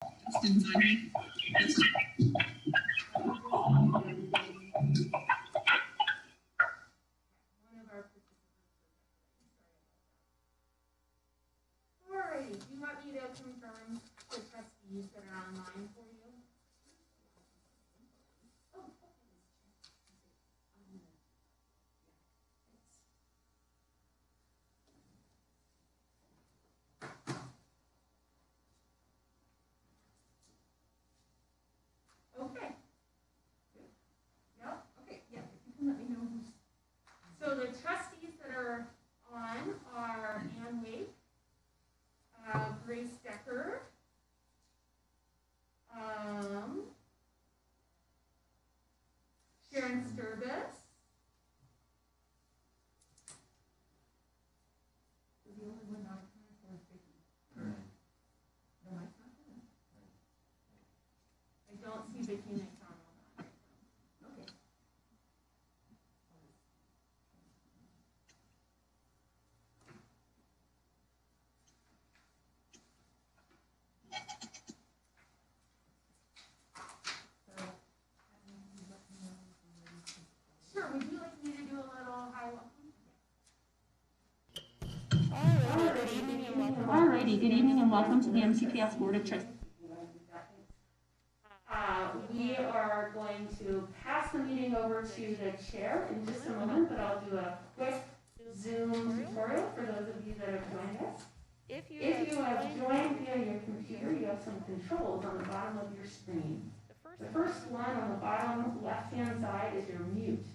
Alrighty, do you want me to confirm the trustees that are online for you? Okay. Yep, okay, yeah, if you can let me know who's. So the trustees that are on are Ann Wake, Grace Decker, Sharon Sturbis. The only one not on for is Vicki. No, Mike's not there. I don't see Vicki McDonald on right now. Okay. Sure, would you like me to do a little high welcome? Alrighty, good evening and welcome to the MCPS Board of Trustees. We are going to pass the meeting over to the chair in just a moment, but I'll do a quick Zoom tutorial for those of you that have joined us. If you have joined via your computer, you have some controls on the bottom of your screen. The first one on the bottom left-hand side is your mute.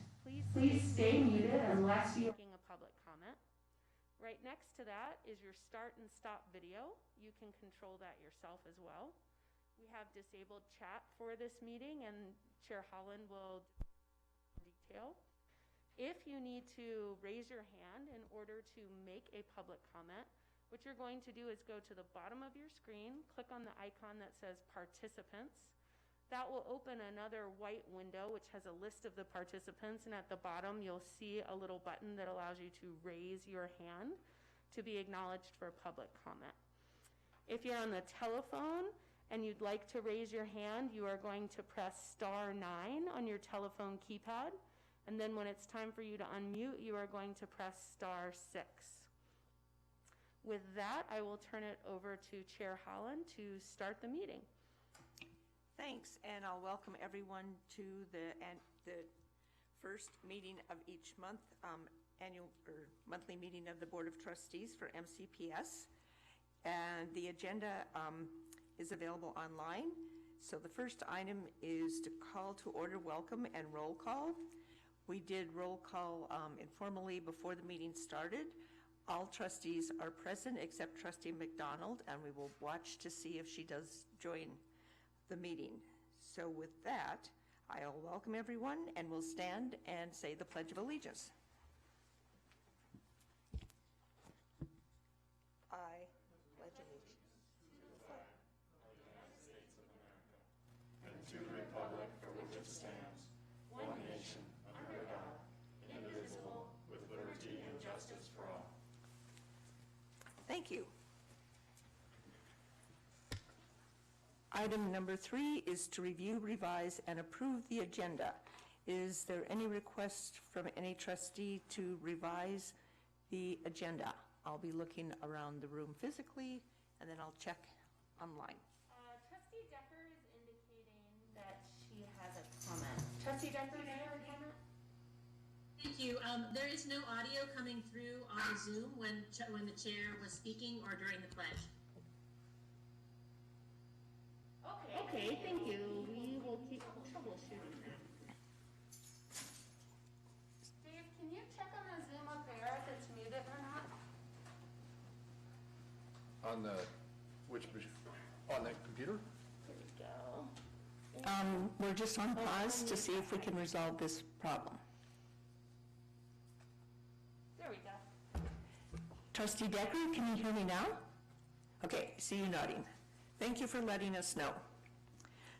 Please stay muted unless you are making a public comment. Right next to that is your start and stop video. You can control that yourself as well. We have disabled chat for this meeting, and Chair Holland will detail. If you need to raise your hand in order to make a public comment, what you're going to do is go to the bottom of your screen, click on the icon that says participants. That will open another white window which has a list of the participants, and at the bottom you'll see a little button that allows you to raise your hand to be acknowledged for public comment. If you're on the telephone and you'd like to raise your hand, you are going to press *9 on your telephone keypad, and then when it's time for you to unmute, you are going to press *6. With that, I will turn it over to Chair Holland to start the meeting. Thanks, and I'll welcome everyone to the first meeting of each month, annual or monthly meeting of the Board of Trustees for MCPS. And the agenda is available online. So the first item is to call to order, welcome, and roll call. We did roll call informally before the meeting started. All trustees are present except Trustee McDonald, and we will watch to see if she does join the meeting. So with that, I'll welcome everyone, and we'll stand and say the Pledge of Allegiance. I pledge allegiance to the flag of the United States of America and to the republic for which it stands, one nation, under God, indivisible, with liberty and justice for all. Thank you. Item number 3 is to review, revise, and approve the agenda. Is there any request from any trustee to revise the agenda? I'll be looking around the room physically, and then I'll check online. Trustee Decker is indicating that she has a comment. Trustee Decker, do you have a comment? Thank you. There is no audio coming through on Zoom when the chair was speaking or during the pledge. Okay, thank you. We will keep troubleshooting that. Dave, can you check on the Zoom up there if it's muted or not? On the, on the computer? Here we go. We're just on pause to see if we can resolve this problem. There we go. Trustee Decker, can you hear me now? Okay, see you nodding. Thank you for letting us know.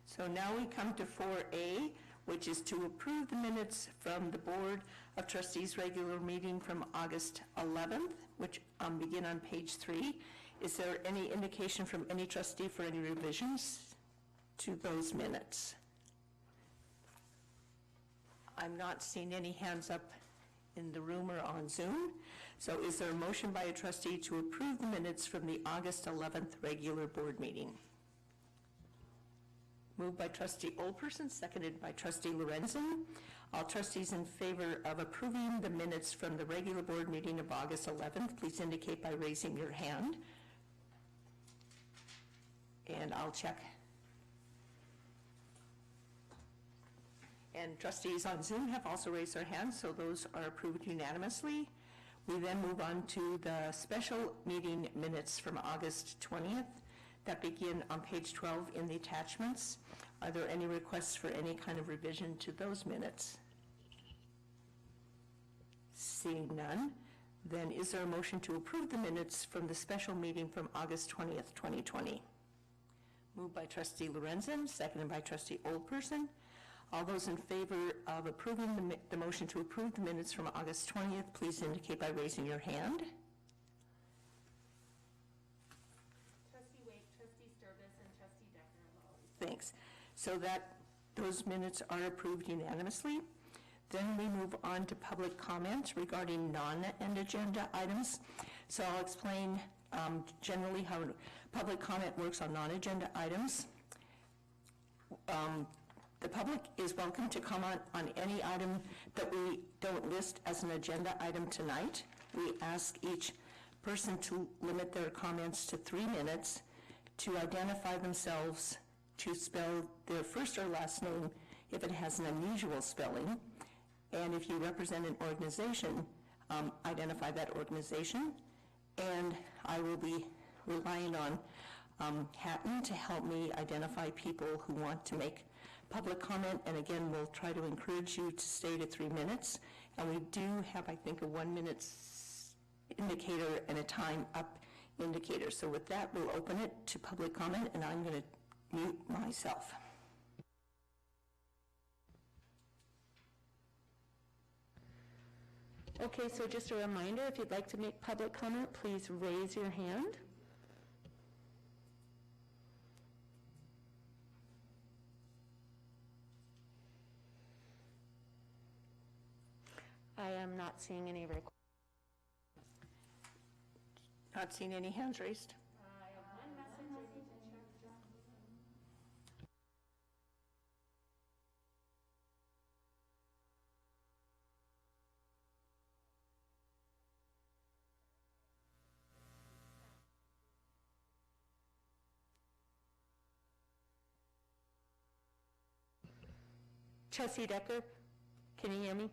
So now we come to 4A, which is to approve the minutes from the Board of Trustees regular meeting from August 11th, which begin on page 3. Is there any indication from any trustee for any revisions to those minutes? I'm not seeing any hands up in the room or on Zoom. So is there a motion by a trustee to approve the minutes from the August 11th regular board meeting? Moved by trustee Oldperson, seconded by trustee Lorenzen. All trustees in favor of approving the minutes from the regular board meeting of August 11th, please indicate by raising your hand. And I'll check. And trustees on Zoom have also raised their hands, so those are approved unanimously. We then move on to the special meeting minutes from August 20th that begin on page 12 in the attachments. Are there any requests for any kind of revision to those minutes? Seeing none, then is there a motion to approve the minutes from the special meeting from August 20th, 2020? Moved by trustee Lorenzen, seconded by trustee Oldperson. All those in favor of approving the motion to approve the minutes from August 20th, please indicate by raising your hand. Trustee Wake, trustee Sturgis, and trustee Decker have always. Thanks. So that those minutes are approved unanimously. Then we move on to public comment regarding non-end agenda items. So I'll explain generally how public comment works on non-agenda items. The public is welcome to comment on any item that we don't list as an agenda item tonight. We ask each person to limit their comments to 3 minutes, to identify themselves, to spell their first or last name if it has an unusual spelling, and if you represent an organization, identify that organization. And I will be relying on Hatton to help me identify people who want to make public comment, and again, we'll try to encourage you to stay to 3 minutes. And we do have, I think, a 1 minute indicator and a time up indicator. So with that, we'll open it to public comment, and I'm going to mute myself. Okay, so just a reminder, if you'd like to make public comment, please raise your hand. I am not seeing any requests. Not seeing any hands raised. I have one message I need to check. Trustee Decker, can you hear me?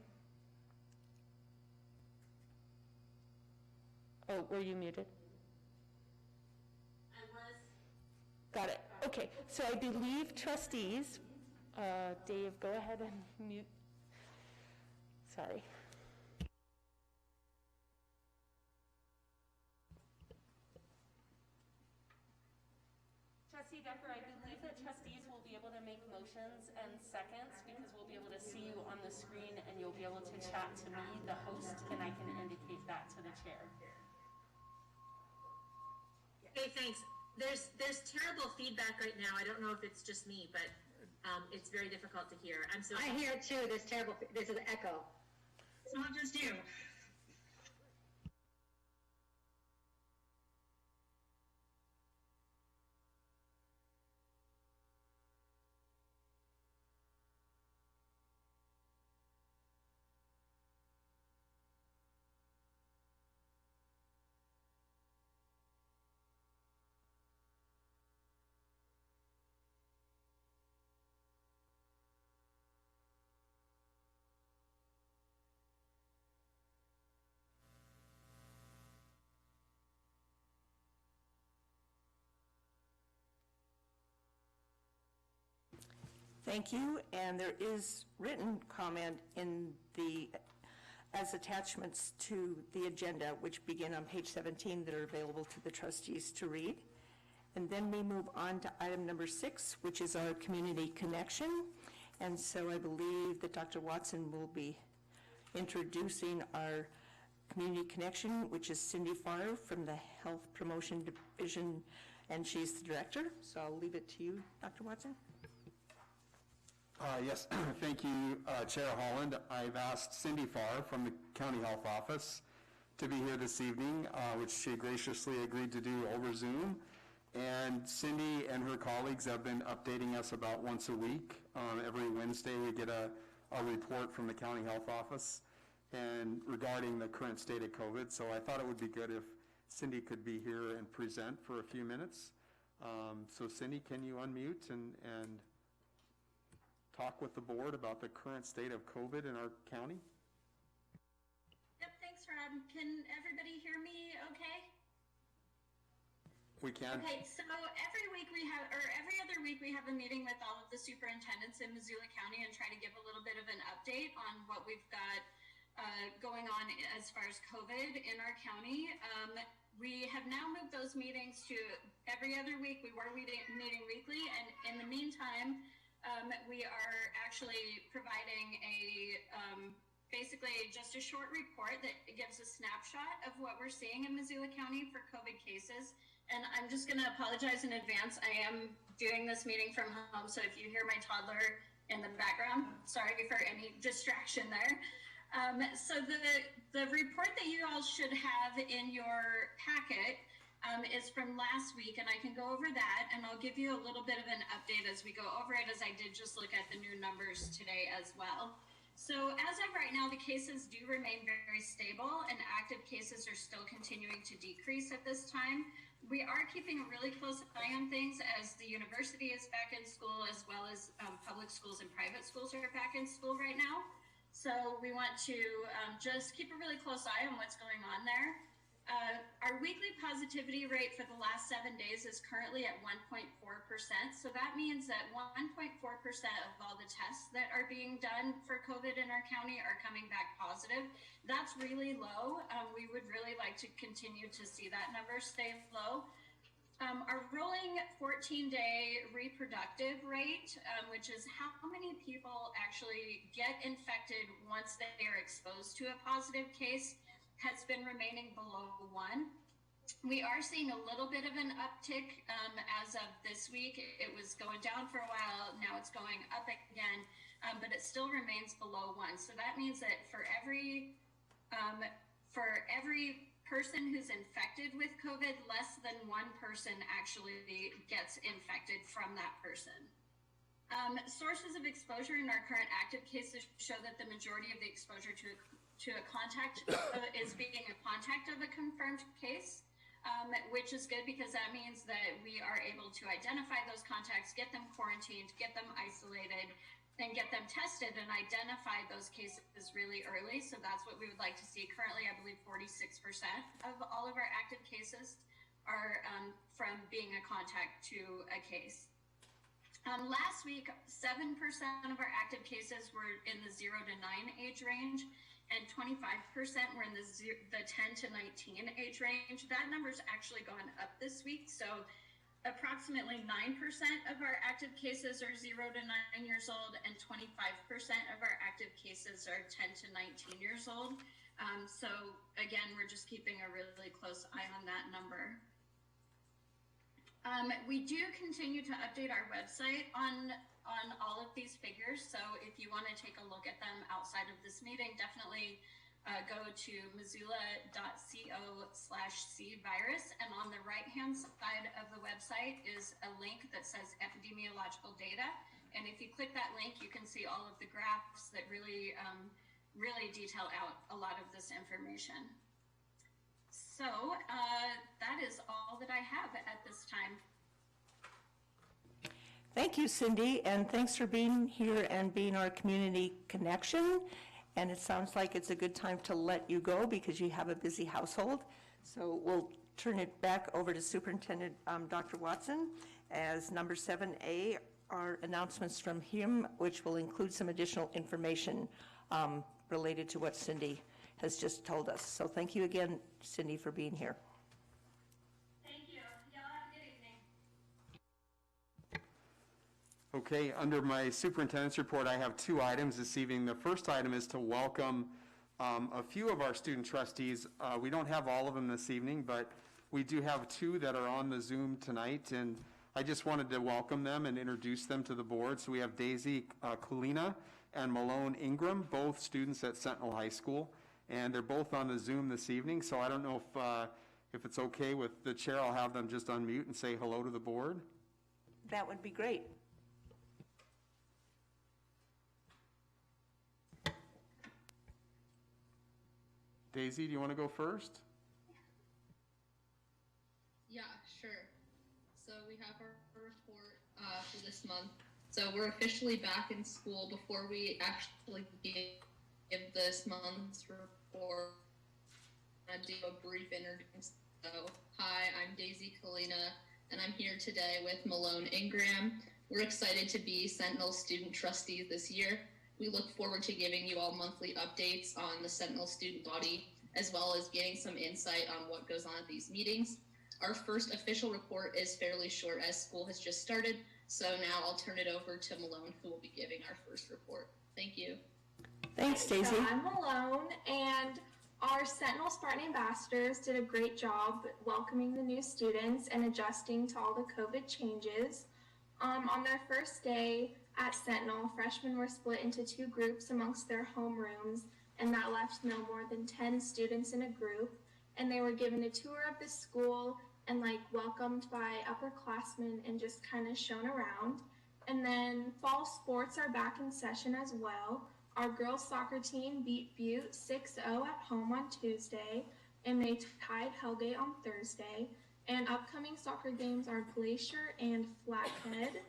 Oh, were you muted? I was. Got it. Okay, so I believe trustees, Dave, go ahead and mute. Sorry. Trustee Decker, I believe that trustees will be able to make motions and seconds because we'll be able to see you on the screen and you'll be able to chat to me, the host, and I can indicate that to the chair. Hey, thanks. There's terrible feedback right now. I don't know if it's just me, but it's very difficult to hear. I'm so. I hear it too. There's an echo. It's not just you. Thank you, and there is written comment in the, as attachments to the agenda, which begin on page 17, that are available to the trustees to read. And then we move on to item number 6, which is our community connection. And so I believe that Dr. Watson will be introducing our Community Connection, which is Cindy Farr from the Health Promotion Division, and she's the director. So I'll leave it to you, Dr. Watson. Yes, thank you, Chair Holland. I've asked Cindy Farr from the County Health Office to be here this evening, which she graciously agreed to do over Zoom. And Cindy and her colleagues have been updating us about once a week. Every Wednesday we get a report from the County Health Office and regarding the current state of COVID. So I thought it would be good if Cindy could be here and present for a few minutes. So Cindy, can you unmute and talk with the board about the current state of COVID in our county? Yep, thanks, Rob. Can everybody hear me okay? We can. Okay, so every other week we have a meeting with all of the superintendents in Missoula County and try to give a little bit of an update on what we've got going on as far as COVID in our county. We have now moved those meetings to every other week. We were meeting weekly, and in the meantime, we are actually providing basically just a short report that gives a snapshot of what we're seeing in Missoula County for COVID cases. And I'm just going to apologize in advance. I am doing this meeting from home, so if you hear my toddler in the background, sorry for any distraction there. So the report that you all should have in your packet is from last week, and I can go over that, and I'll give you a little bit of an update as we go over it, as I did just look at the new numbers today as well. So as of right now, the cases do remain very stable, and active cases are still continuing to decrease at this time. We are keeping a really close eye on things as the university is back in school, as well as public schools and private schools are back in school right now. So we want to just keep a really close eye on what's going on there. Our weekly positivity rate for the last 7 days is currently at 1.4%. So that means that 1.4% of all the tests that are being done for COVID in our county are coming back positive. That's really low. We would really like to continue to see that number stay low. Our rolling 14-day reproductive rate, which is how many people actually get infected once they are exposed to a positive case, has been remaining below 1. We are seeing a little bit of an uptick as of this week. It was going down for a while, now it's going up again, but it still remains below 1. So that means that for every person who's infected with COVID, less than one person actually gets infected from that person. Sources of exposure in our current active cases show that the majority of the exposure to a contact is being a contact of a confirmed case, which is good because that means that we are able to identify those contacts, get them quarantined, get them isolated, and get them tested and identify those cases really early. So that's what we would like to see. Currently, I believe 46% of all of our active cases are from being a contact to a case. Last week, 7% of our active cases were in the 0 to 9 age range, and 25% were in the 10 to 19 age range. That number's actually gone up this week. So approximately 9% of our active cases are 0 to 9 years old, and 25% of our active cases are 10 to 19 years old. So again, we're just keeping a really close eye on that number. We do continue to update our website on all of these figures. So if you want to take a look at them outside of this meeting, definitely go to missoula.co/cvirus. And on the right-hand side of the website is a link that says epidemiological data. And if you click that link, you can see all of the graphs that really detail out a lot of this information. So that is all that I have at this time. Thank you, Cindy, and thanks for being here and being our community connection. And it sounds like it's a good time to let you go because you have a busy household. So we'll turn it back over to Superintendent Dr. Watson as number 7A are announcements from him, which will include some additional information related to what Cindy has just told us. So thank you again, Cindy, for being here. Thank you. Y'all have a good evening. Okay, under my superintendent's report, I have 2 items this evening. The first item is to welcome A few of our student trustees, we don't have all of them this evening, but we do have two that are on the Zoom tonight, and I just wanted to welcome them and introduce them to the board. So we have Daisy Kulina and Malone Ingram, both students at Sentinel High School, and they're both on the Zoom this evening. So I don't know if it's okay with the chair, I'll have them just unmute and say hello to the board. That would be great. Daisy, do you want to go first? Yeah, sure. So we have our report for this month. So we're officially back in school. Before we actually give this month's report, I'm going to do a brief introduction. So, hi, I'm Daisy Kalina, and I'm here today with Malone Ingram. We're excited to be Sentinel student trustees this year. We look forward to giving you all monthly updates on the Sentinel student body, as well as getting some insight on what goes on at these meetings. Our first official report is fairly short as school has just started, so now I'll turn it over to Malone, who will be giving our first report. Thank you. Thanks, Daisy. So I'm Malone, and our Sentinel Spartan ambassadors did a great job welcoming the new students and adjusting to all the COVID changes. On their first day at Sentinel, freshmen were split into two groups amongst their homerooms, and that left no more than 10 students in a group. And they were given a tour of the school and welcomed by upperclassmen and just kind of shown around. And then fall sports are back in session as well. Our girls soccer team beat Butte 6-0 at home on Tuesday, and they tied Hellgate on Thursday. And upcoming soccer games are Glacier and Flathead.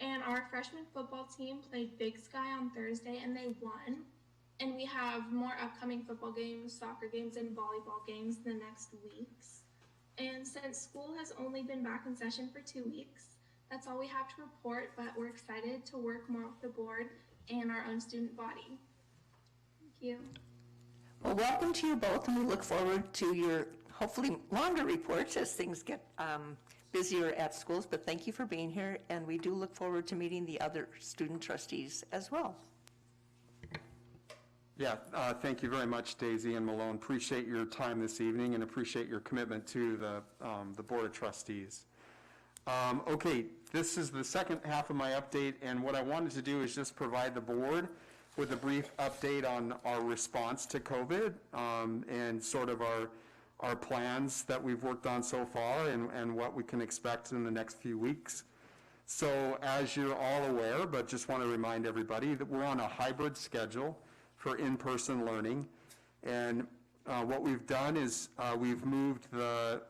And our freshman football team played Big Sky on Thursday, and they won. And we have more upcoming football games, soccer games, and volleyball games in the next weeks. And since school has only been back in session for 2 weeks, that's all we have to report, but we're excited to work more with the board and our own student body. Thank you. Well, welcome to you both, and we look forward to your hopefully longer reports as things get busier at schools, but thank you for being here, and we do look forward to meeting the other student trustees as well. Yeah, thank you very much, Daisy and Malone. Appreciate your time this evening and appreciate your commitment to the Board of Trustees. Okay, this is the second half of my update, and what I wanted to do is just provide the board with a brief update on our response to COVID and sort of our plans that we've worked on so far and what we can expect in the next few weeks. So as you're all aware, but just want to remind everybody that we're on a hybrid schedule for in-person learning. And what we've done is we've moved the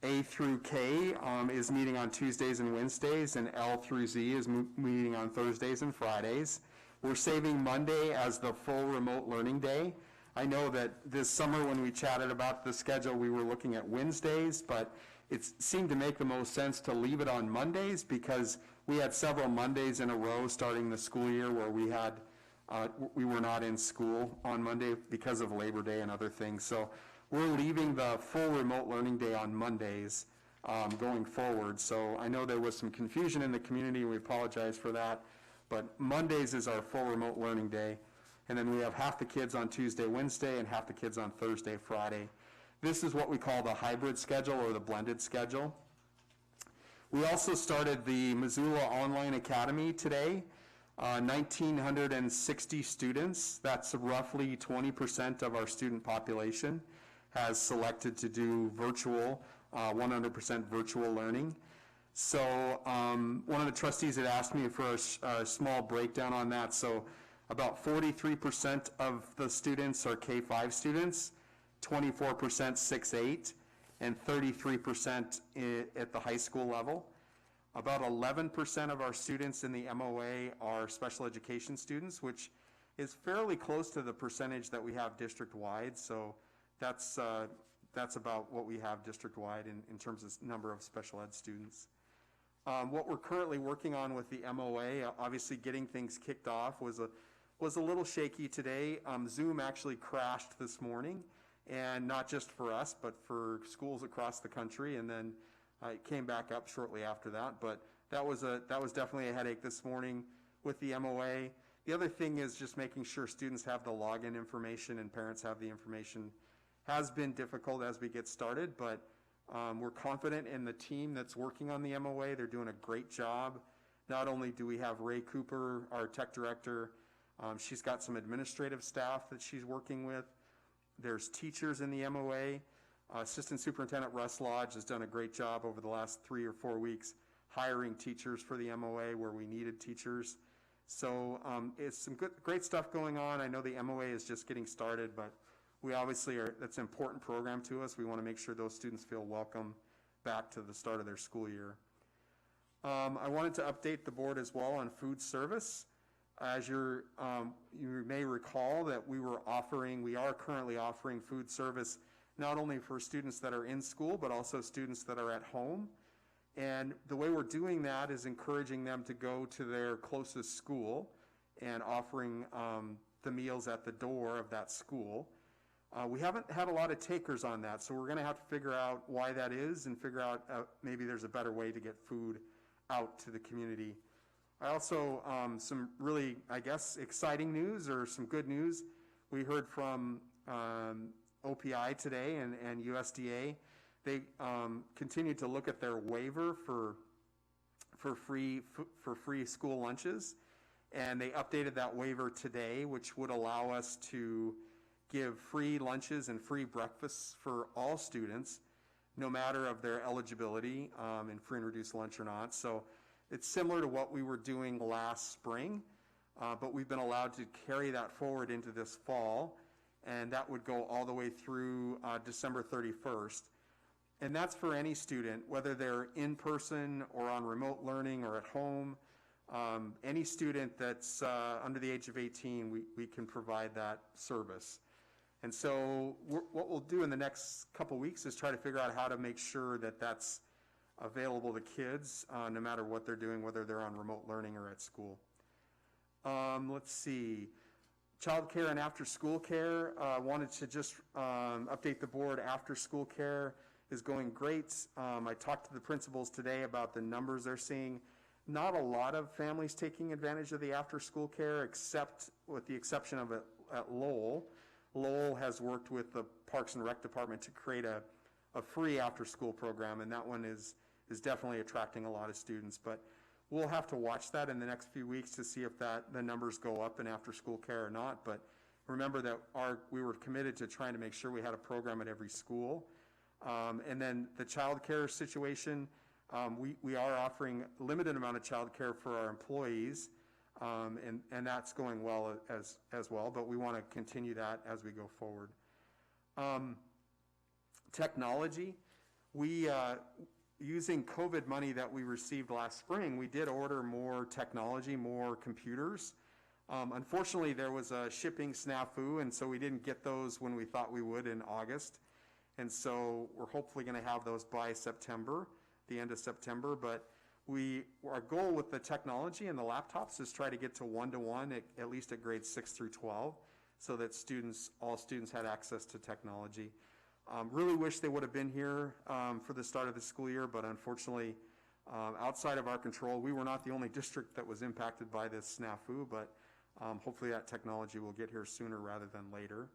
A through K is meeting on Tuesdays and Wednesdays, and L through Z is meeting on Thursdays and Fridays. We're saving Monday as the full remote learning day. I know that this summer when we chatted about the schedule, we were looking at Wednesdays, but it seemed to make the most sense to leave it on Mondays because we had several Mondays in a row starting the school year where we were not in school on Monday because of Labor Day and other things. So we're leaving the full remote learning day on Mondays going forward. So I know there was some confusion in the community, and we apologize for that. But Mondays is our full remote learning day. And then we have half the kids on Tuesday, Wednesday, and half the kids on Thursday, Friday. This is what we call the hybrid schedule or the blended schedule. We also started the Missoula Online Academy today. 1,960 students, that's roughly 20% of our student population, has selected to do virtual, 100% virtual learning. So one of the trustees had asked me for a small breakdown on that. So about 43% of the students are K-5 students, 24% 6-8, and 33% at the high school level. About 11% of our students in the MOA are special education students, which is fairly close to the percentage that we have district-wide. So that's about what we have district-wide in terms of number of special ed students. What we're currently working on with the MOA, obviously getting things kicked off was a little shaky today. Zoom actually crashed this morning, and not just for us, but for schools across the country, and then it came back up shortly after that. But that was definitely a headache this morning with the MOA. The other thing is just making sure students have the login information and parents have the information. Has been difficult as we get started, but we're confident in the team that's working on the MOA. They're doing a great job. Not only do we have Ray Cooper, our tech director, she's got some administrative staff that she's working with. There's teachers in the MOA. Assistant Superintendent Russ Lodge has done a great job over the last 3 or 4 weeks hiring teachers for the MOA where we needed teachers. So it's some great stuff going on. I know the MOA is just getting started, but we obviously that's an important program to us. We want to make sure those students feel welcome back to the start of their school year. I wanted to update the board as well on food service. As you may recall that we are currently offering food service not only for students that are in school, but also students that are at home. And the way we're doing that is encouraging them to go to their closest school and offering the meals at the door of that school. We haven't had a lot of takers on that, so we're going to have to figure out why that is and figure out maybe there's a better way to get food out to the community. I also, some really, I guess, exciting news or some good news. We heard from OPI today and USDA. They continue to look at their waiver for free school lunches, and they updated that waiver today, which would allow us to give free lunches and free breakfasts for all students, no matter of their eligibility in free and reduced lunch or not. So it's similar to what we were doing last spring, but we've been allowed to carry that forward into this fall, and that would go all the way through December 31st. And that's for any student, whether they're in person or on remote learning or at home. Any student that's under the age of 18, we can provide that service. And so what we'll do in the next couple weeks is try to figure out how to make sure that that's available to kids, no matter what they're doing, whether they're on remote learning or at school. Let's see. Child care and after school care. Wanted to just update the board. After school care is going great. I talked to the principals today about the numbers they're seeing. Not a lot of families taking advantage of the after school care, except with the exception of at Lowell. Lowell has worked with the Parks and Rec Department to create a free after school program, and that one is definitely attracting a lot of students. But we'll have to watch that in the next few weeks to see if the numbers go up in after school care or not. But remember that we were committed to trying to make sure we had a program at every school. And then the child care situation, we are offering a limited amount of child care for our employees, and that's going well as well, but we want to continue that as we go forward. Technology, using COVID money that we received last spring, we did order more technology, more computers. Unfortunately, there was a shipping snafu, and so we didn't get those when we thought we would in August. And so we're hopefully going to have those by September, the end of September. But our goal with the technology and the laptops is try to get to 1-to-1 at least at grades 6 through 12, so that all students had access to technology. Really wish they would have been here for the start of the school year, but unfortunately, outside of our control, we were not the only district that was impacted by this snafu, but hopefully that technology will get here sooner rather than later.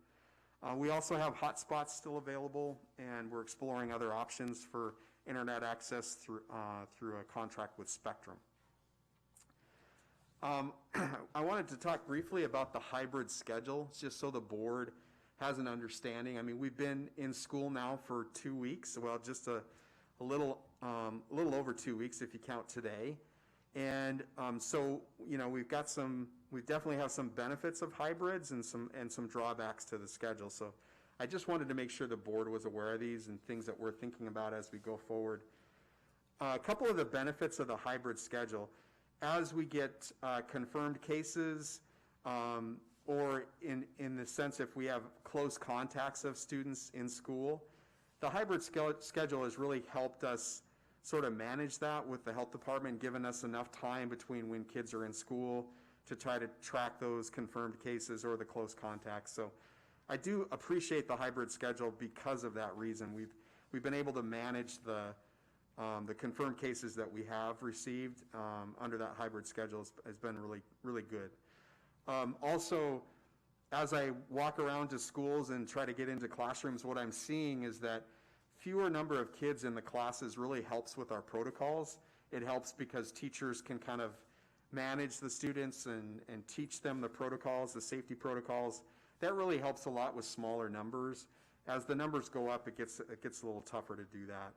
We also have hotspots still available, and we're exploring other options for internet access through a contract with Spectrum. I wanted to talk briefly about the hybrid schedule, just so the board has an understanding. I mean, we've been in school now for 2 weeks, well, just a little over 2 weeks if you count today. And so, you know, we definitely have some benefits of hybrids and some drawbacks to the schedule. So I just wanted to make sure the board was aware of these and things that we're thinking about as we go forward. A couple of the benefits of the hybrid schedule: as we get confirmed cases, or in the sense if we have close contacts of students in school, the hybrid schedule has really helped us sort of manage that with the health department, giving us enough time between when kids are in school to try to track those confirmed cases or the close contacts. So I do appreciate the hybrid schedule because of that reason. We've been able to manage the confirmed cases that we have received under that hybrid schedule has been really, really good. Also, as I walk around to schools and try to get into classrooms, what I'm seeing is that fewer number of kids in the classes really helps with our protocols. It helps because teachers can kind of manage the students and teach them the protocols, the safety protocols. That really helps a lot with smaller numbers. As the numbers go up, it gets a little tougher to do that.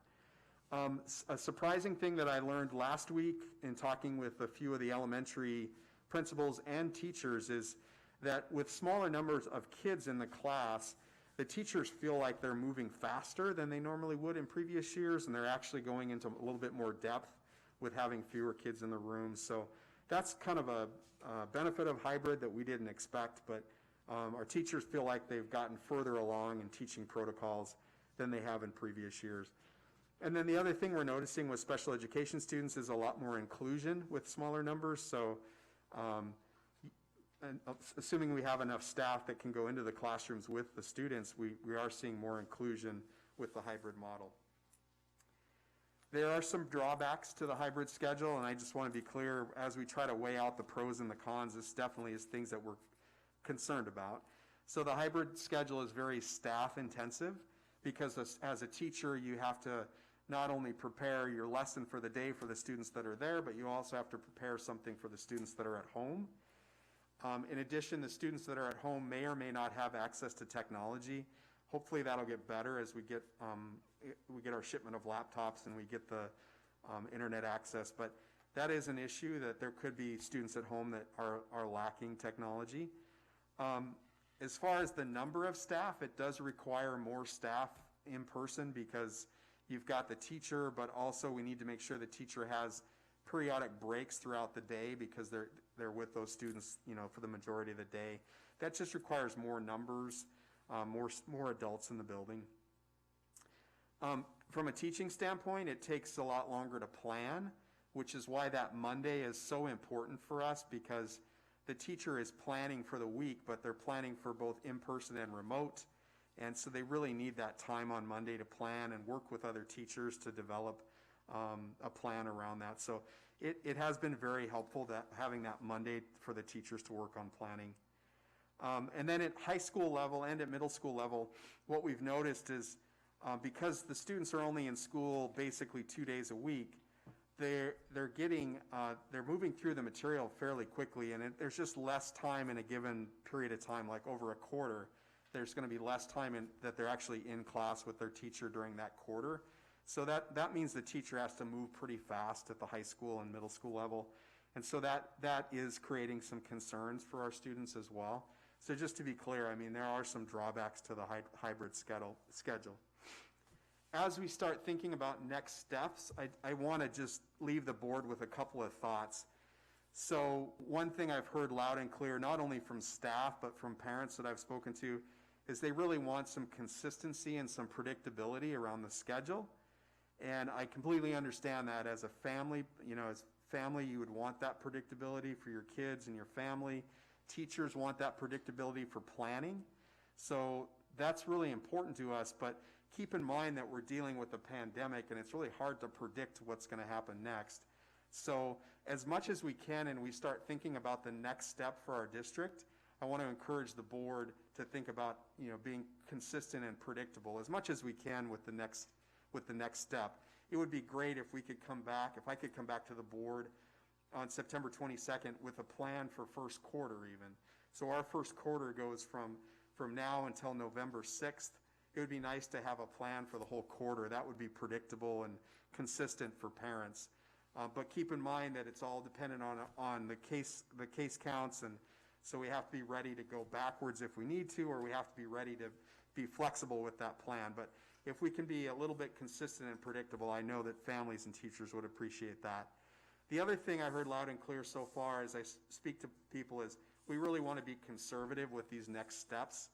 A surprising thing that I learned last week in talking with a few of the elementary principals and teachers is that with smaller numbers of kids in the class, the teachers feel like they're moving faster than they normally would in previous years, and they're actually going into a little bit more depth with having fewer kids in the room. So that's kind of a benefit of hybrid that we didn't expect, but our teachers feel like they've gotten further along in teaching protocols than they have in previous years. And then the other thing we're noticing with special education students is a lot more inclusion with smaller numbers. So and assuming we have enough staff that can go into the classrooms with the students, we are seeing more inclusion with the hybrid model. There are some drawbacks to the hybrid schedule, and I just want to be clear, as we try to weigh out the pros and the cons, this definitely is things that we're concerned about. So the hybrid schedule is very staff intensive because as a teacher, you have to not only prepare your lesson for the day for the students that are there, but you also have to prepare something for the students that are at home. In addition, the students that are at home may or may not have access to technology. Hopefully that'll get better as we get our shipment of laptops and we get the internet access. But that is an issue, that there could be students at home that are lacking technology. As far as the number of staff, it does require more staff in person because you've got the teacher, but also we need to make sure the teacher has periodic breaks throughout the day because they're with those students, for the majority of the day. That just requires more numbers, more adults in the building. From a teaching standpoint, it takes a lot longer to plan, which is why that Monday is so important for us, because the teacher is planning for the week, but they're planning for both in-person and remote. And so they really need that time on Monday to plan and work with other teachers to develop a plan around that. So it has been very helpful that having that Monday for the teachers to work on planning. And then at high school level and at middle school level, what we've noticed is because the students are only in school basically 2 days a week, they're moving through the material fairly quickly, and there's just less time in a given period of time, like over a quarter. There's going to be less time that they're actually in class with their teacher during that quarter. So that means the teacher has to move pretty fast at the high school and middle school level. And so that is creating some concerns for our students as well. So just to be clear, I mean, there are some drawbacks to the hybrid schedule. As we start thinking about next steps, I want to just leave the board with a couple of thoughts. So one thing I've heard loud and clear, not only from staff, but from parents that I've spoken to, is they really want some consistency and some predictability around the schedule. And I completely understand that as a family, you would want that predictability for your kids and your family. Teachers want that predictability for planning. So that's really important to us, but keep in mind that we're dealing with a pandemic and it's really hard to predict what's going to happen next. So as much as we can and we start thinking about the next step for our district, I want to encourage the board to think about being consistent and predictable as much as we can with the next step. It would be great if I could come back to the board on September 22nd with a plan for first quarter even. So our first quarter goes from now until November 6th. It would be nice to have a plan for the whole quarter. That would be predictable and consistent for parents. But keep in mind that it's all dependent on the case counts, and so we have to be ready to go backwards if we need to, or we have to be ready to be flexible with that plan. But if we can be a little bit consistent and predictable, I know that families and teachers would appreciate that. The other thing I heard loud and clear so far as I speak to people is we really want to be conservative with these next steps.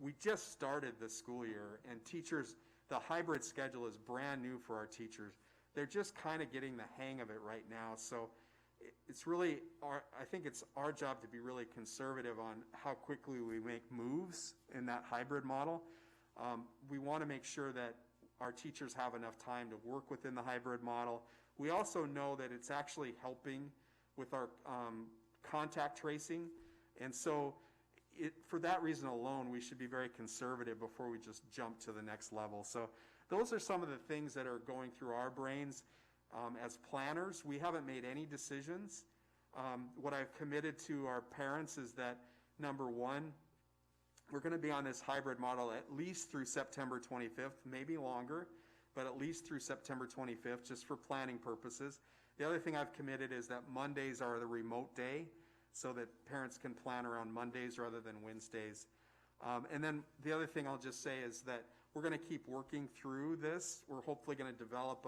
We just started the school year, and teachers, the hybrid schedule is brand new for our teachers. They're just kind of getting the hang of it right now. So it's really, I think it's our job to be really conservative on how quickly we make moves in that hybrid model. We want to make sure that our teachers have enough time to work within the hybrid model. We also know that it's actually helping with our contact tracing. And so for that reason alone, we should be very conservative before we just jump to the next level. So those are some of the things that are going through our brains. As planners, we haven't made any decisions. What I've committed to our parents is that, number one, we're going to be on this hybrid model at least through September 25th, maybe longer, but at least through September 25th, just for planning purposes. The other thing I've committed is that Mondays are the remote day, so that parents can plan around Mondays rather than Wednesdays. And then the other thing I'll just say is that we're going to keep working through this. We're hopefully going to develop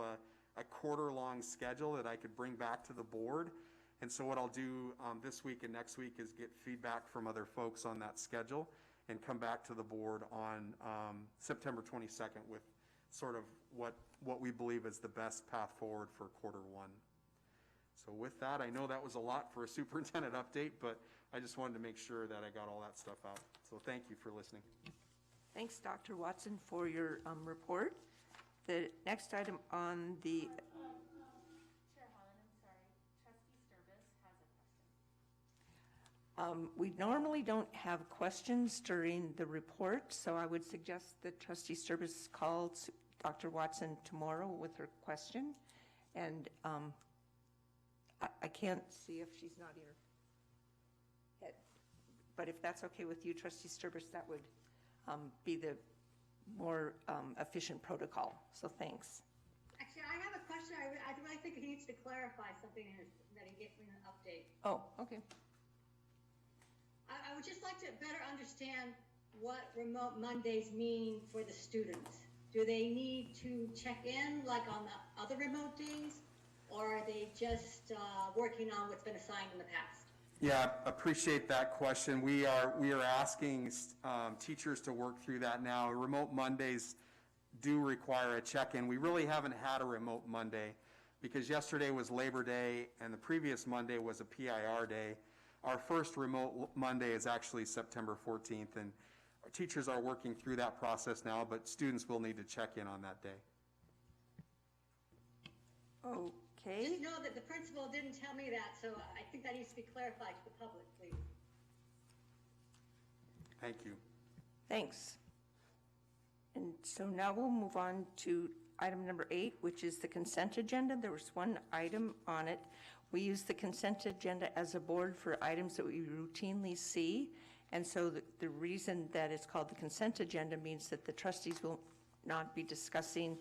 a quarter-long schedule that I could bring back to the board. And so what I'll do this week and next week is get feedback from other folks on that schedule and come back to the board on September 22nd with sort of what we believe is the best path forward for quarter one. So with that, I know that was a lot for a superintendent update, but I just wanted to make sure that I got all that stuff out. So thank you for listening. Thanks, Dr. Watson, for your report. The next item on the... Chair Holland, I'm sorry. Trustee Sturbis has a question. We normally don't have questions during the report, so I would suggest that Trustee Sturbis calls Dr. Watson tomorrow with her question. And I can't see if she's not here. But if that's okay with you, Trustee Sturbis, that would be the more efficient protocol. So thanks. Actually, I have a question. I really think he needs to clarify something that he gave me an update. Oh, okay. I would just like to better understand what remote Mondays mean for the students. Do they need to check in like on the other remote days, or are they just working on what's been assigned in the past? Yeah, appreciate that question. We are asking teachers to work through that now. Remote Mondays do require a check-in. We really haven't had a remote Monday because yesterday was Labor Day and the previous Monday was a PIR day. Our first remote Monday is actually September 14th, and our teachers are working through that process now, but students will need to check in on that day. Okay. Just know that the principal didn't tell me that, so I think that needs to be clarified to the public, please. Thank you. Thanks. And so now we'll move on to item number 8, which is the consent agenda. There was one item on it. We use the consent agenda as a board for items that we routinely see. And so the reason that it's called the consent agenda means that the trustees will not be discussing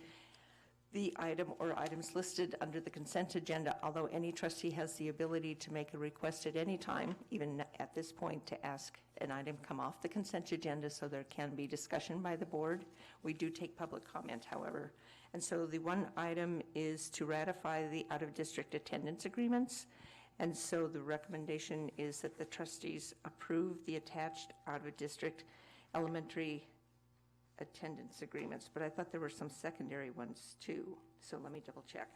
the item or items listed under the consent agenda, although any trustee has the ability to make a request at any time, even at this point, to ask an item come off the consent agenda so there can be discussion by the board. We do take public comment, however. And so the one item is to ratify the out-of-district attendance agreements. And so the recommendation is that the trustees approve the attached out-of-district elementary attendance agreements, but I thought there were some secondary ones too. So let me double check.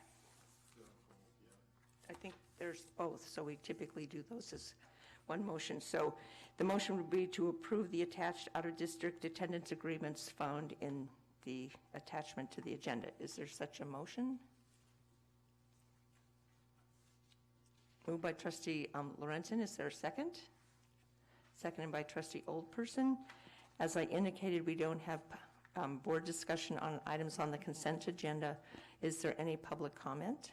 I think there's both, so we typically do those as one motion. So the motion would be to approve the attached out-of-district attendance agreements found in the attachment to the agenda. Is there such a motion? Moved by Trustee Lorenzen. Is there a second? Seconded by Trustee Oldperson. As I indicated, we don't have board discussion on items on the consent agenda. Is there any public comment?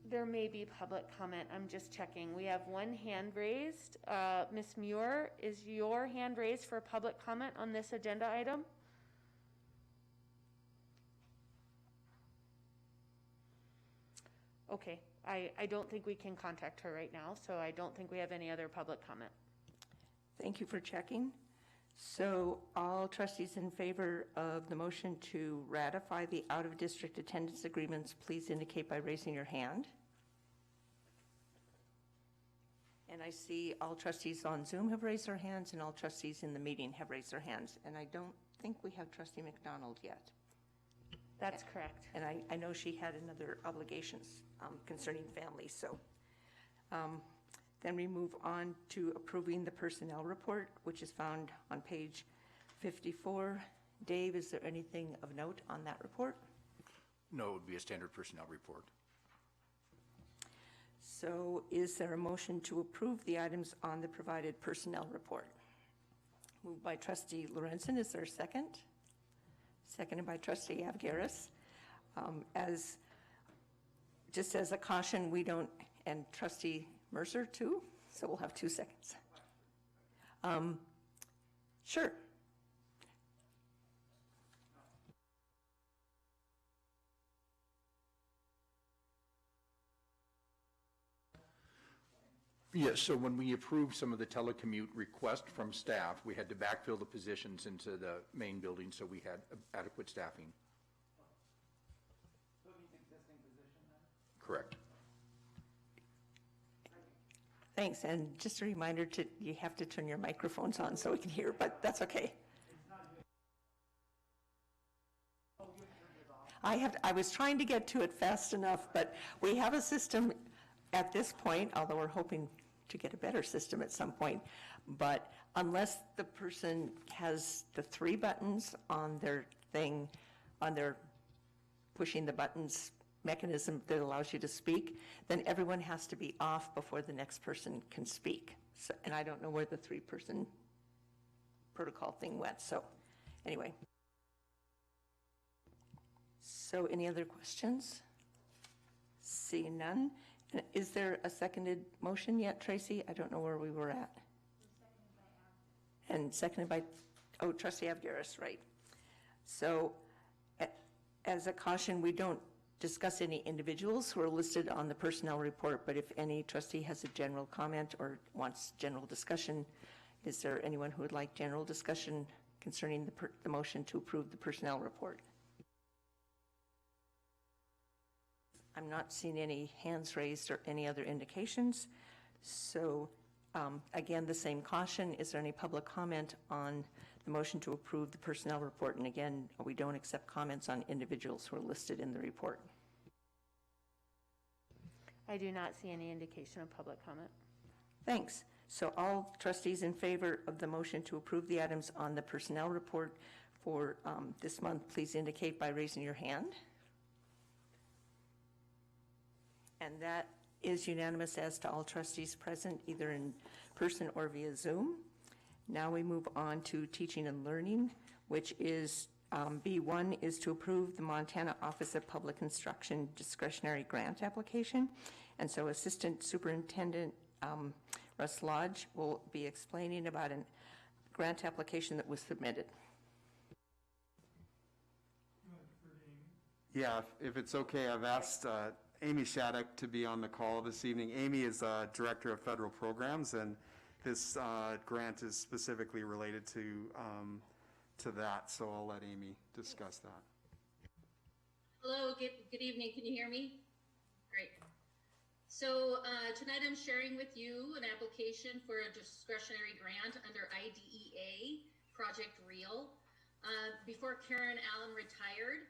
There may be public comment. I'm just checking. We have one hand raised. Ms. Muir, is your hand raised for public comment on this agenda item? Okay. I don't think we can contact her right now, so I don't think we have any other public comment. Thank you for checking. So all trustees in favor of the motion to ratify the out-of-district attendance agreements, please indicate by raising your hand. And I see all trustees on Zoom have raised their hands and all trustees in the meeting have raised their hands. And I don't think we have Trustee McDonald yet. That's correct. And I know she had another obligations concerning family, so. Then we move on to approving the personnel report, which is found on page 54. Dave, is there anything of note on that report? No, it would be a standard personnel report. So is there a motion to approve the items on the provided personnel report? Moved by trustee Lorenzen. Is there a second? Seconded by trustee Avgaris. Just as a caution, we don't, and trustee Mercer too, so we'll have 2 seconds. Sure. Yes, so when we approved some of the telecommute requests from staff, we had to backfill the positions into the main building, so we had adequate staffing. So it means existing position then? Correct. Thanks, and just a reminder you have to turn your microphones on so we can hear, but that's okay. I was trying to get to it fast enough, but we have a system at this point, although we're hoping to get a better system at some point, but unless the person has the 3 buttons on their thing, on their pushing the buttons mechanism that allows you to speak, then everyone has to be off before the next person can speak. So, and I don't know where the 3-person protocol thing went, so anyway. So any other questions? Seeing none. Is there a seconded motion yet, Tracy? I don't know where we were at. And seconded by, oh, trustee Avgaris, right. So as a caution, we don't discuss any individuals who are listed on the personnel report, but if any trustee has a general comment or wants general discussion, is there anyone who would like general discussion concerning the motion to approve the personnel report? I'm not seeing any hands raised or any other indications. So again, the same caution. Is there any public comment on the motion to approve the personnel report? And again, we don't accept comments on individuals who are listed in the report. I do not see any indication of public comment. Thanks. So all trustees in favor of the motion to approve the items on the personnel report for this month, please indicate by raising your hand. And that is unanimous as to all trustees present, either in person or via Zoom. Now we move on to teaching and learning, which is B1 is to approve the Montana Office of Public Instruction discretionary grant application. And so Assistant Superintendent Russ Lodge will be explaining about a grant application that was submitted. Yeah, if it's okay, I've asked Amy Shattuck to be on the call this evening. Amy is Director of Federal Programs, and this grant is specifically related to that, so I'll let Amy discuss that. Hello, good evening. Can you hear me? Great. So tonight I'm sharing with you an application for a discretionary grant under IDEA, Project REAL. Before Karen Allen retired,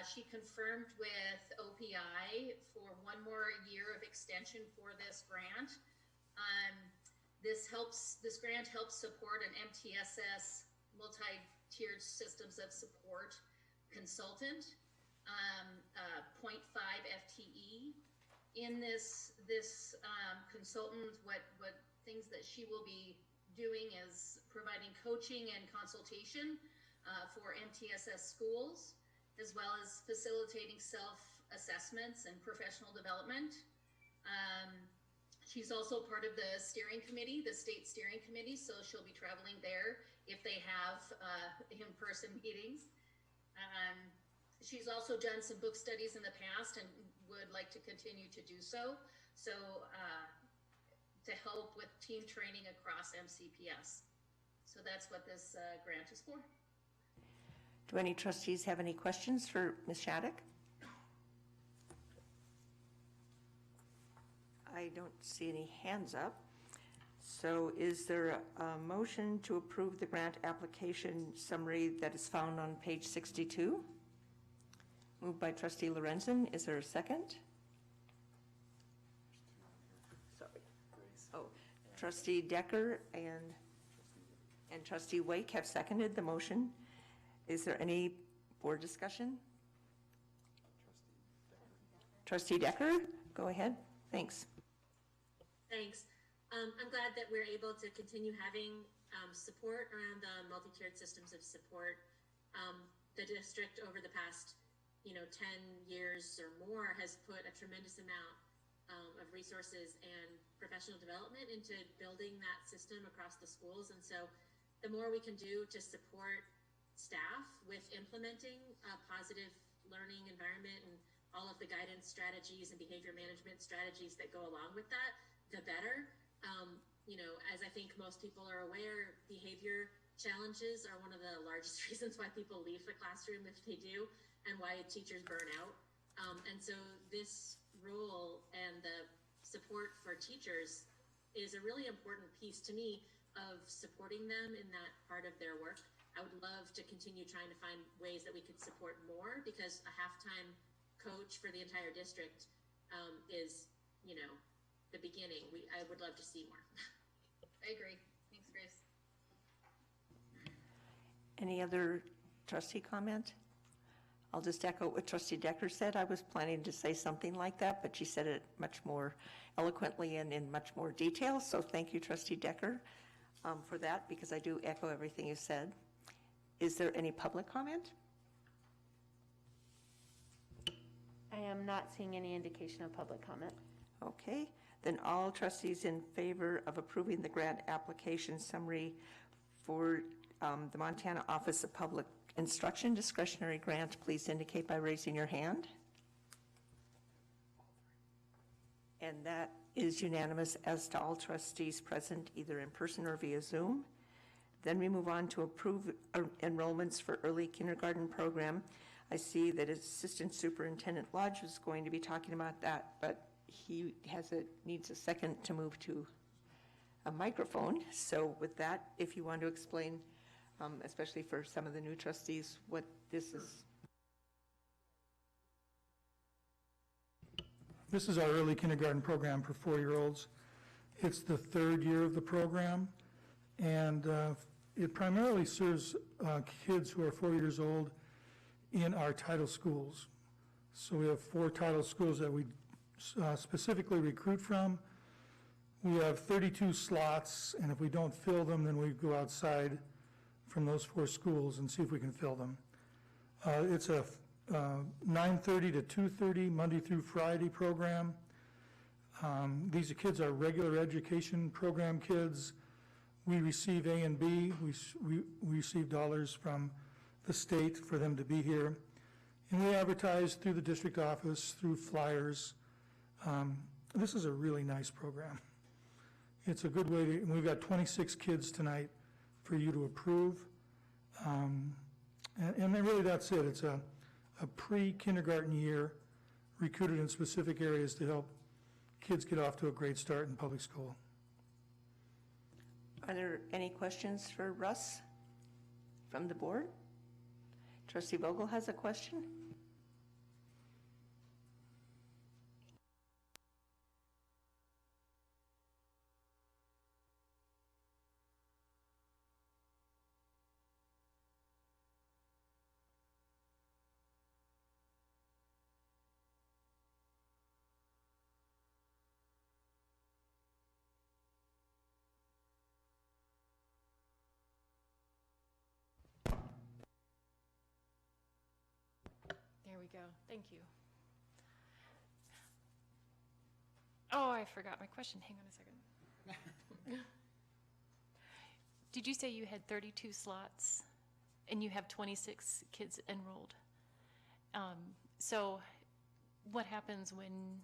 she confirmed with OPI for 1 more year of extension for this grant. This grant helps support an MTSS, multi-tiered systems of support consultant, 0.5 FTE. In this consultant, what things that she will be doing is providing coaching and consultation for MTSS schools, as well as facilitating self-assessments and professional development. She's also part of the steering committee, the state steering committee, so she'll be traveling there if they have in-person meetings. She's also done some book studies in the past and would like to continue to do so, to help with team training across MCPS. So that's what this grant is for. Do any trustees have any questions for Ms. Shattuck? I don't see any hands up. So is there a motion to approve the grant application summary that is found on page 62? Moved by trustee Lorenzen. Is there a second? Sorry. Oh, trustee Decker and trustee Wake have seconded the motion. Is there any board discussion? Trustee Decker, go ahead. Thanks. Thanks. I'm glad that we're able to continue having support around the multi-tiered systems of support. The district over the past, 10 years or more has put a tremendous amount of resources and professional development into building that system across the schools. And so the more we can do to support staff with implementing a positive learning environment and all of the guidance strategies and behavior management strategies that go along with that, the better. As I think most people are aware, behavior challenges are one of the largest reasons why people leave the classroom if they do, and why teachers burn out. And so this role and the support for teachers is a really important piece to me of supporting them in that part of their work. I would love to continue trying to find ways that we could support more, because a halftime coach for the entire district is, the beginning. I would love to see more. I agree. Thanks, Grace. Any other trustee comment? I'll just echo what Trustee Decker said. I was planning to say something like that, but she said it much more eloquently and in much more detail. So thank you, Trustee Decker, for that, because I do echo everything you said. Is there any public comment? I am not seeing any indication of public comment. Okay, then all trustees in favor of approving the grant application summary for the Montana Office of Public Instruction discretionary grant, please indicate by raising your hand. And that is unanimous as to all trustees present either in person or via Zoom. Then we move on to approve enrollments for early kindergarten program. I see that Assistant Superintendent Lodge is going to be talking about that, but he needs a second to move to a microphone. So with that, if you want to explain, especially for some of the new trustees, what this is. This is our early kindergarten program for 4-year-olds. It's the 3rd year of the program, and it primarily serves kids who are 4 years old in our title schools. So we have 4 title schools that we specifically recruit from. We have 32 slots, and if we don't fill them, then we go outside from those 4 schools and see if we can fill them. It's a 9:30 to 2:30, Monday through Friday program. These kids are regular education program kids. We receive A and B. We receive dollars from the state for them to be here. And we advertise through the district office, through flyers. This is a really nice program. It's a good way to, and we've got 26 kids tonight for you to approve. And then really that's it. It's a pre-kindergarten year recruited in specific areas to help kids get off to a great start in public school. Are there any questions for Russ from the board? Trustee Vogel has a question. There we go. Thank you. Oh, I forgot my question. Hang on a second. Did you say you had 32 slots and you have 26 kids enrolled? So what happens when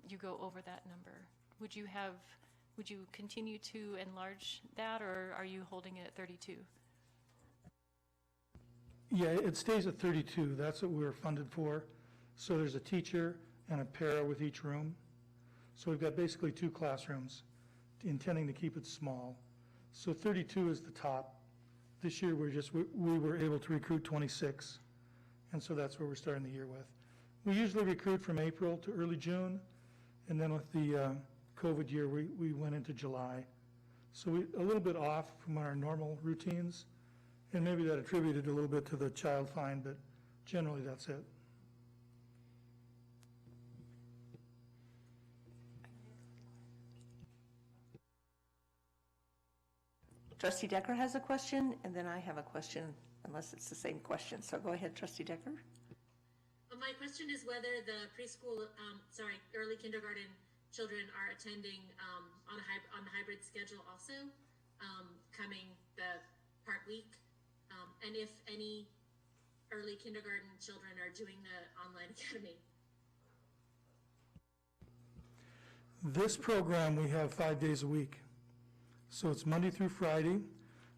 you go over that number? Would you continue to enlarge that, or are you holding it at 32? Yeah, it stays at 32. That's what we were funded for. So there's a teacher and a para with each room. So we've got basically 2 classrooms, intending to keep it small. So 32 is the top. This year we were able to recruit 26. And so that's where we're starting the year with. We usually recruit from April to early June. And then with the COVID year, we went into July. So a little bit off from our normal routines. And maybe that attributed a little bit to the child find, but generally that's it. Trustee Decker has a question, and then I have a question, unless it's the same question. So go ahead, Trustee Decker. My question is whether the preschool, early kindergarten children are attending on the hybrid schedule also, coming the part week, and if any early kindergarten children are doing the online academy. This program, we have 5 days a week. So it's Monday through Friday.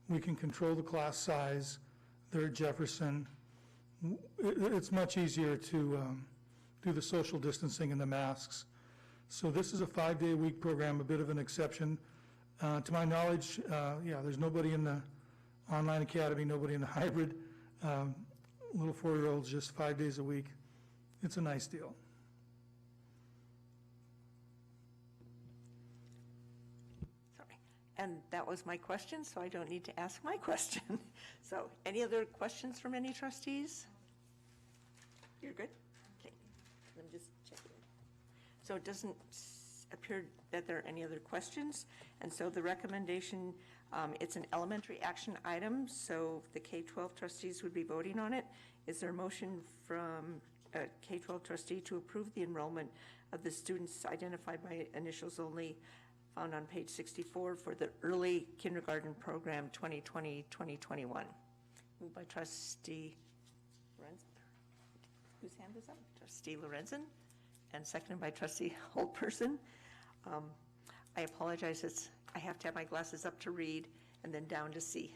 We can control the class size. They're at Jefferson. It's much easier to do the social distancing and the masks. So this is a 5-day-a-week program, a bit of an exception. To my knowledge, there's nobody in the online academy, nobody in the hybrid. Little 4-year-olds, just 5 days a week. It's a nice deal. Sorry. And that was my question, so I don't need to ask my question. So any other questions from any trustees? You're good? Okay. I'm just checking. So it doesn't appear that there are any other questions. And so the recommendation, it's an elementary action item, so the K-12 trustees would be voting on it. Is there a motion from a K-12 trustee to approve the enrollment of the students identified by initials only found on page 64 for the early kindergarten program 2020-2021? Moved by Trustee Lorenzen. Whose hand is up? Trustee Lorenzen, and seconded by Trustee Holtperson. I apologize, I have to have my glasses up to read and then down to see.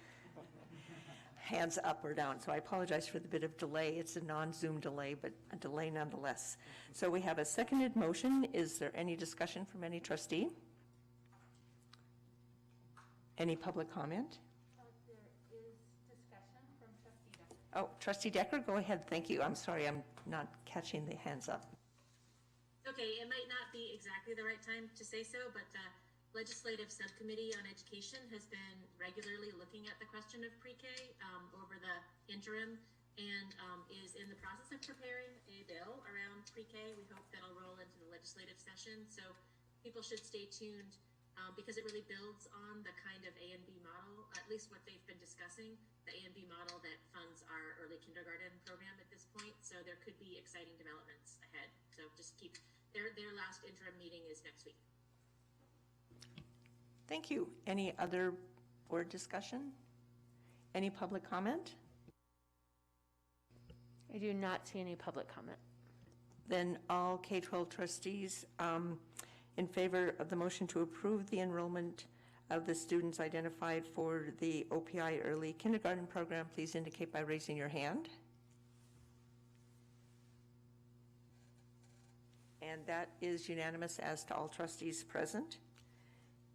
Hands up or down, so I apologize for the bit of delay. It's a non-Zoom delay, but a delay nonetheless. So we have a seconded motion. Is there any discussion from any trustee? Any public comment? There is discussion from Trustee Decker. Oh, Trustee Decker, go ahead. Thank you. I'm sorry, I'm not catching the hands up. Okay, it might not be exactly the right time to say so, but the Legislative Subcommittee on Education has been regularly looking at the question of pre-K over the interim and is in the process of preparing a bill around pre-K. We hope that'll roll into the legislative session, so people should stay tuned because it really builds on the kind of A and B model, at least what they've been discussing, the A and B model that funds our early kindergarten program at this point. So there could be exciting developments ahead. So just keep, their last interim meeting is next week. Thank you. Any other board discussion? Any public comment? I do not see any public comment. Then all K-12 trustees in favor of the motion to approve the enrollment of the students identified for the OPI early kindergarten program, please indicate by raising your hand. And that is unanimous as to all trustees present.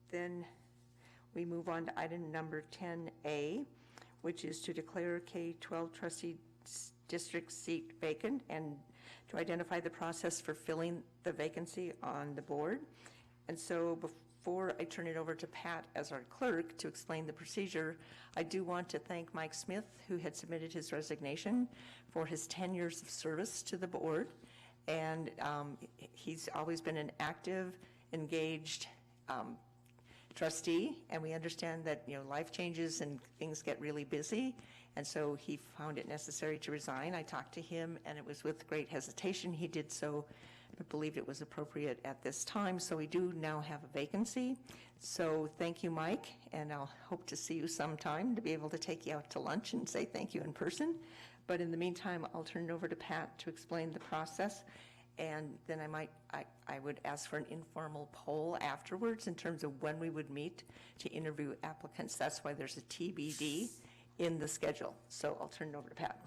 Then we move on to item number 10A, which is to declare K-12 trustee district seat vacant and to identify the process for filling the vacancy on the board. And so before I turn it over to Pat as our clerk to explain the procedure, I do want to thank Mike Smith, who had submitted his resignation, for his 10 years of service to the board. And he's always been an active, engaged trustee, and we understand that life changes and things get really busy, and so he found it necessary to resign. I talked to him, and it was with great hesitation he did so, but believed it was appropriate at this time. So we do now have a vacancy. So thank you, Mike, and I'll hope to see you sometime to be able to take you out to lunch and say thank you in person. But in the meantime, I'll turn it over to Pat to explain the process. And then I would ask for an informal poll afterwards in terms of when we would meet to interview applicants. That's why there's a TBD in the schedule. So I'll turn it over to Pat.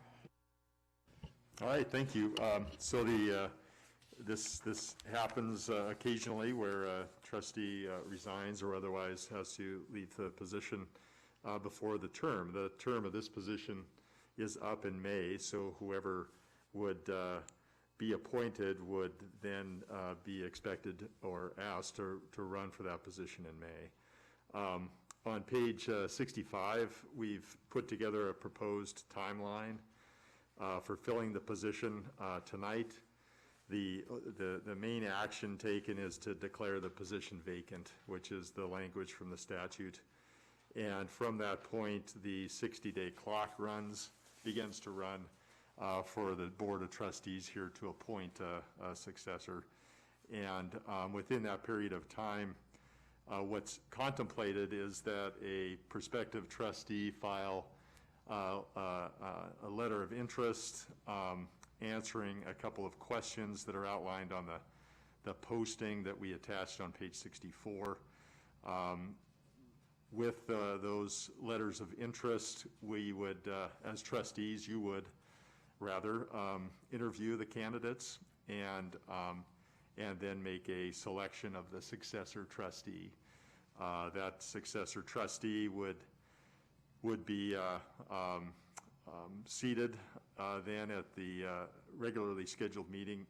All right, thank you. So this happens occasionally where a trustee resigns or otherwise has to leave the position before the term. The term of this position is up in May, so whoever would be appointed would then be expected or asked to run for that position in May. On page 65, we've put together a proposed timeline for filling the position tonight. The main action taken is to declare the position vacant, which is the language from the statute. And from that point, the 60-day clock begins to run for the Board of Trustees here to appoint a successor. And within that period of time, what's contemplated is that a prospective trustee file a letter of interest answering a couple of questions that are outlined on the posting that we attached on page 64. With those letters of interest, we would, as trustees, you would rather interview the candidates and then make a selection of the successor trustee. That successor trustee would be seated then at the regularly scheduled meeting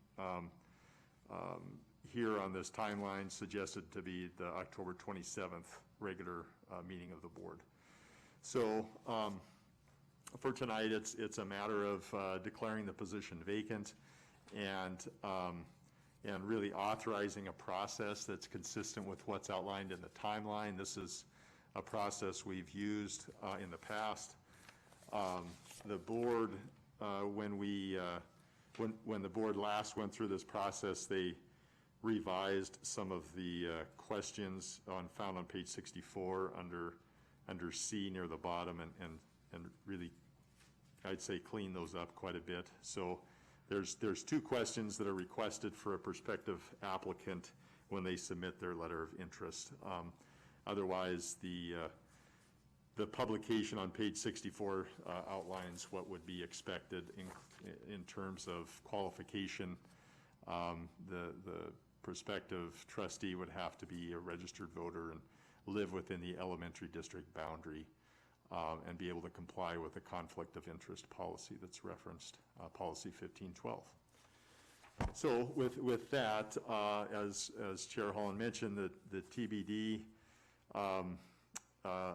here on this timeline suggested to be the October 27th regular meeting of the board. So for tonight, it's a matter of declaring the position vacant and really authorizing a process that's consistent with what's outlined in the timeline. This is a process we've used in the past. The board, when the board last went through this process, they revised some of the questions found on page 64 under C near the bottom and really, I'd say, clean those up quite a bit. So there's two questions that are requested for a prospective applicant when they submit their letter of interest. Otherwise, the publication on page 64 outlines what would be expected in terms of qualification. The prospective trustee would have to be a registered voter and live within the elementary district boundary and be able to comply with the conflict of interest policy that's referenced, policy 1512. So with that, as Chair Holland mentioned, the TBD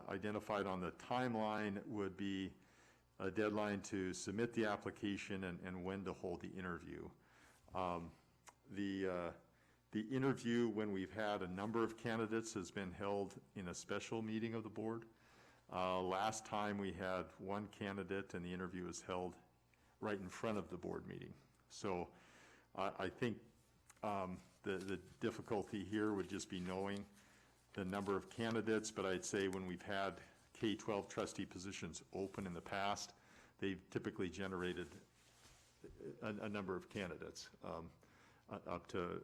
identified on the timeline would be a deadline to submit the application and when to hold the interview. The interview, when we've had a number of candidates, has been held in a special meeting of the board. Last time we had one candidate and the interview was held right in front of the board meeting. So I think the difficulty here would just be knowing the number of candidates, but I'd say when we've had K-12 trustee positions open in the past, they've typically generated a number of candidates, up to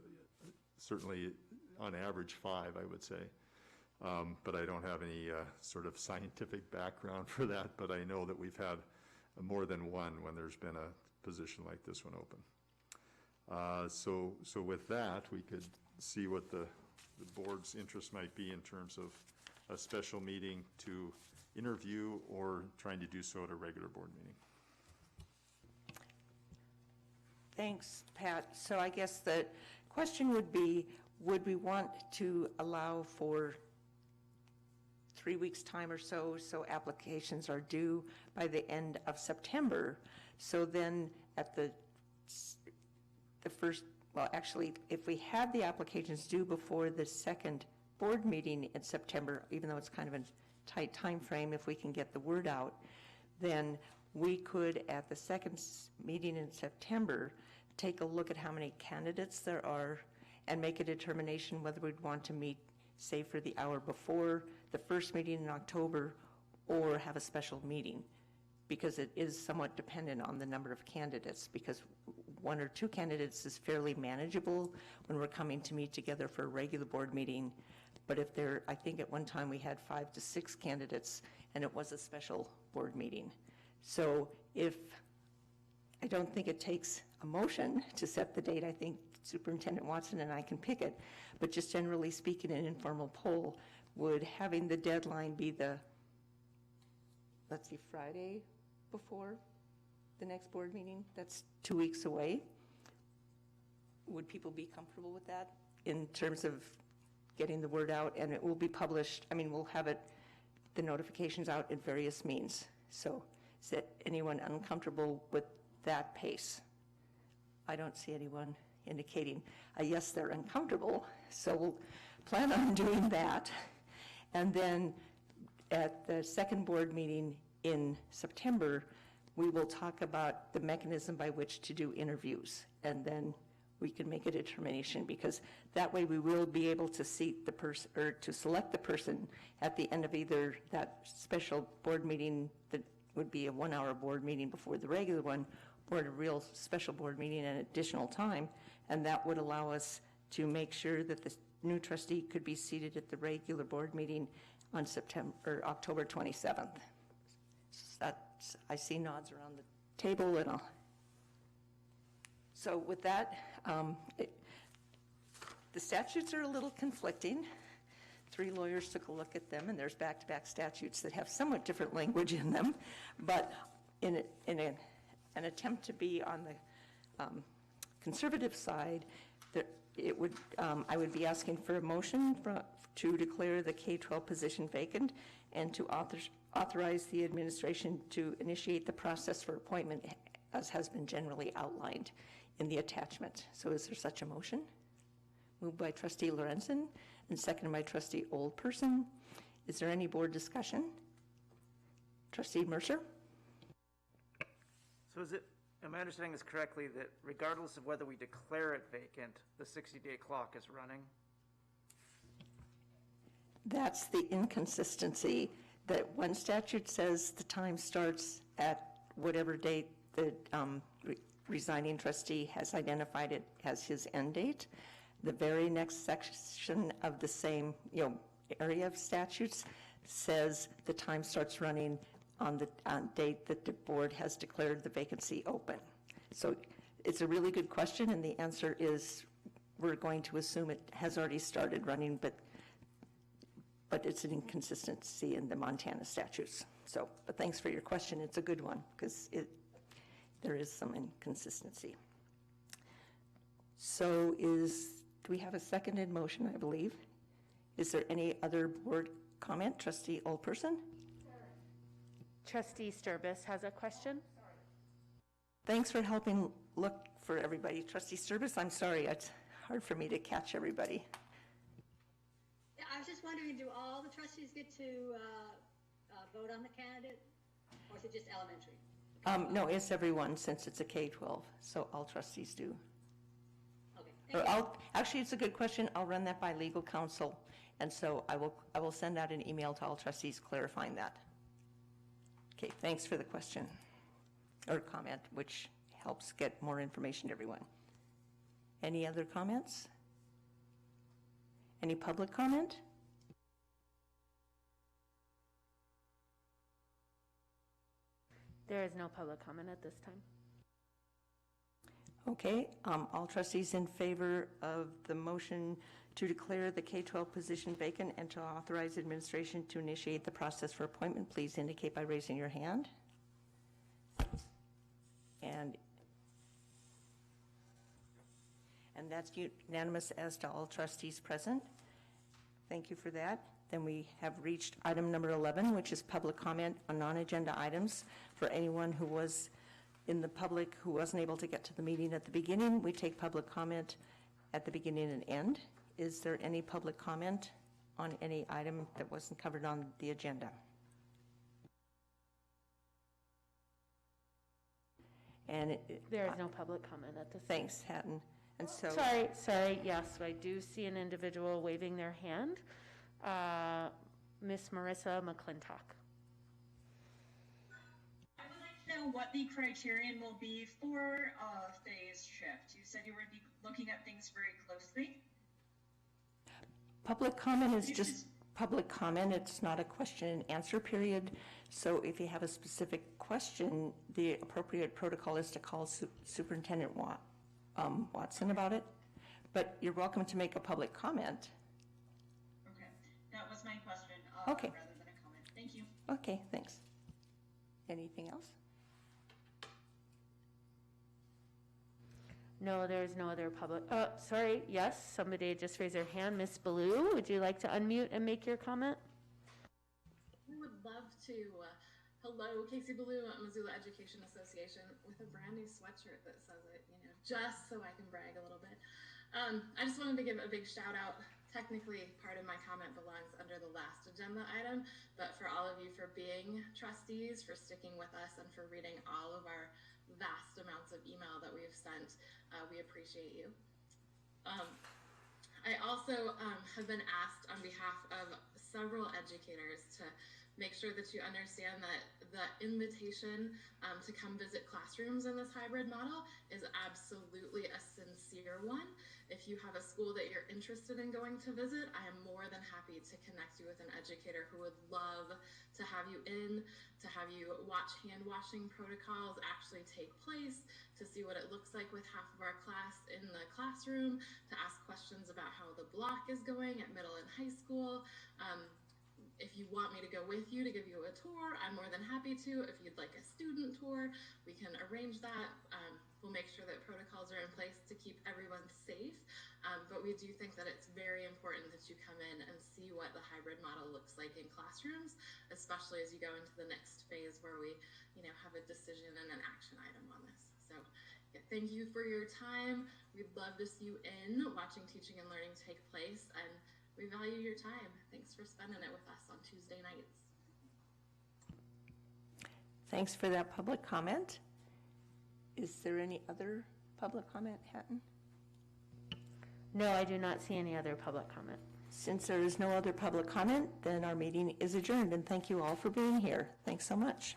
certainly on average 5, I would say. But I don't have any sort of scientific background for that, but I know that we've had more than one when there's been a position like this one open. So with that, we could see what the board's interest might be in terms of a special meeting to interview or trying to do so at a regular board meeting. Thanks, Pat. So I guess the question would be, would we want to allow for 3 weeks' time or so applications are due by the end of September? So then at the first, well, actually, if we had the applications due before the second board meeting in September, even though it's kind of a tight time frame, if we can get the word out, then we could, at the second meeting in September, take a look at how many candidates there are and make a determination whether we'd want to meet, say, for the hour before the first meeting in October or have a special meeting, because it is somewhat dependent on the number of candidates, because 1 or 2 candidates is fairly manageable when we're coming to meet together for a regular board meeting. But if there, I think at one time we had 5 to 6 candidates and it was a special board meeting. So I don't think it takes a motion to set the date. I think Superintendent Watson and I can pick it, but just generally speaking, an informal poll, would having the deadline be the, let's see, Friday before the next board meeting? That's 2 weeks away. Would people be comfortable with that in terms of getting the word out? And it will be published, I mean, we'll have the notifications out at various means. So is that anyone uncomfortable with that pace? I don't see anyone indicating a yes, they're uncomfortable. So we'll plan on doing that. And then at the second board meeting in September, we will talk about the mechanism by which to do interviews, and then we can make a determination, because that way we will be able to seat the person, or to select the person at the end of either that special board meeting that would be a 1-hour board meeting before the regular one, or a real special board meeting at additional time, and that would allow us to make sure that the new trustee could be seated at the regular board meeting on October 27th. I see nods around the table, and so with that, the statutes are a little conflicting. 3 lawyers took a look at them, and there's back-to-back statutes that have somewhat different language in them, but in an attempt to be on the conservative side, I would be asking for a motion to declare the K-12 position vacant and to authorize the administration to initiate the process for appointment as has been generally outlined in the attachment. So is there such a motion? Moved by trustee Lorenzen and seconded by trustee Oldperson. Is there any board discussion? Trustee Mercer? So am I understanding this correctly, that regardless of whether we declare it vacant, the 60-day clock is running? That's the inconsistency, that one statute says the time starts at whatever date the resigning trustee has identified it as his end date. The very next section of the same area of statutes says the time starts running on the date that the board has declared the vacancy open. So it's a really good question, and the answer is we're going to assume it has already started running, but it's an inconsistency in the Montana statutes. So, but thanks for your question. It's a good one, because there is some inconsistency. So do we have a seconded motion, I believe? Is there any other board comment? Trustee Oldperson? Trustee Sturbis has a question. Thanks for helping look for everybody. Trustee Sturbis, I'm sorry, it's hard for me to catch everybody. Yeah, I was just wondering, do all the trustees get to vote on the candidate, or is it just elementary? No, it's everyone, since it's a K-12, so all trustees do. Okay. Actually, it's a good question. I'll run that by legal counsel, and so I will send out an email to all trustees clarifying that. Okay, thanks for the question or comment, which helps get more information to everyone. Any other comments? Any public comment? There is no public comment at this time. Okay, all trustees in favor of the motion to declare the K-12 position vacant and to authorize administration to initiate the process for appointment, please indicate by raising your hand. And that's unanimous as to all trustees present. Thank you for that. Then we have reached item number 11, which is public comment on non-agenda items. For anyone who was in the public who wasn't able to get to the meeting at the beginning, we take public comment at the beginning and end. Is there any public comment on any item that wasn't covered on the agenda? And there is no public comment at this time. Thanks, Hatton. And so, sorry, yes, I do see an individual waving their hand. Miss Marissa McClintock. I would like to know what the criterion will be for a phase shift. You said you would be looking at things very closely. Public comment is just public comment. It's not a question and answer period. So if you have a specific question, the appropriate protocol is to call Superintendent Watson about it. But you're welcome to make a public comment. Okay, that was my question okay. Rather than a comment. Thank you. Okay, thanks. Anything else? No, there's no other public. Sorry, yes, somebody just raised their hand. Miss Ballou, would you like to unmute and make your comment? We would love to. Hello, Casey Ballou at Missoula Education Association with a brand new sweatshirt that says it, just so I can brag a little bit. I just wanted to give a big shout out to technically part of my comment belongs under the last agenda item, but for all of you for being trustees, for sticking with us, and for reading all of our vast amounts of email that we've sent, we appreciate you. I also have been asked on behalf of several educators to make sure that you understand that the invitation to come visit classrooms in this hybrid model is absolutely a sincere one. If you have a school that you're interested in going to visit, I am more than happy to connect you with an educator who would love to have you in, to have you watch hand washing protocols actually take place, to see what it looks like with half of our class in the classroom, to ask questions about how the block is going at middle and high school. If you want me to go with you to give you a tour, I'm more than happy to. If you'd like a student tour, we can arrange that. We'll make sure that protocols are in place to keep everyone safe. But we do think that it's very important that you come in and see what the hybrid model looks like in classrooms, especially as you go into the next phase where we, have a decision and an action item on this. So yeah, thank you for your time. We'd love to see you in watching teaching and learning take place, and we value your time. Thanks for spending it with us on Tuesday nights. Thanks for that public comment. Is there any other public comment, Hatton? No, I do not see any other public comment. Since there is no other public comment, then our meeting is adjourned, and thank you all for being here. Thanks so much.